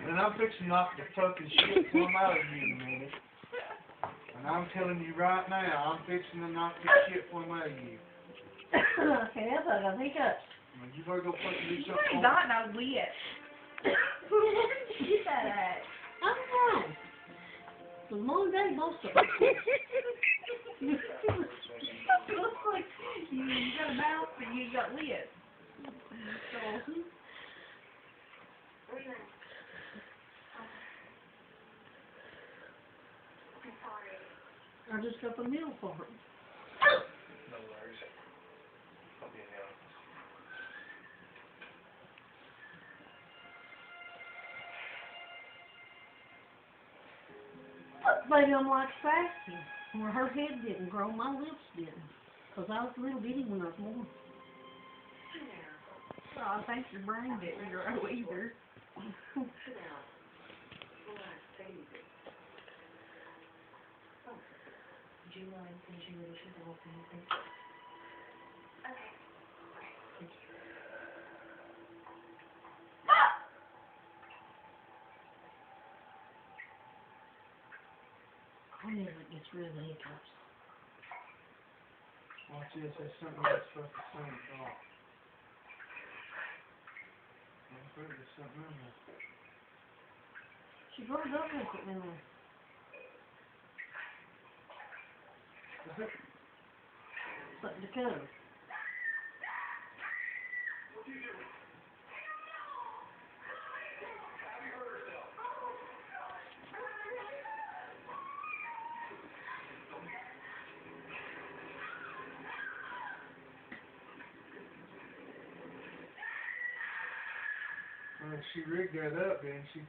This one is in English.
And I'm fixing to knock the fucking shit from out of you in a minute. And I'm telling you right now, I'm fixing to knock the shit from out of you. Okay, that's what I think of. Well, you better go fucking do You something. ain't got no lid. Get that ass. I'm fine. It's a long day, most of it. Looks like you got a mouth and you got lids. So, I just got the meal for her. No worries. I'll be in the office. Baby, I'm like fasting. Where her head didn't grow, my lips didn't. Because I was a little bitty when I was born. I think your brain didn't grow either. Do you mind finishing with the whole thing? Okay. Thank you. Whenever it gets rid of the hiccups. Watch this, there's something that's supposed to sound off. I'm afraid there's something in there. She grows up with it in there. Something to cover. She rigged that up, didn't she?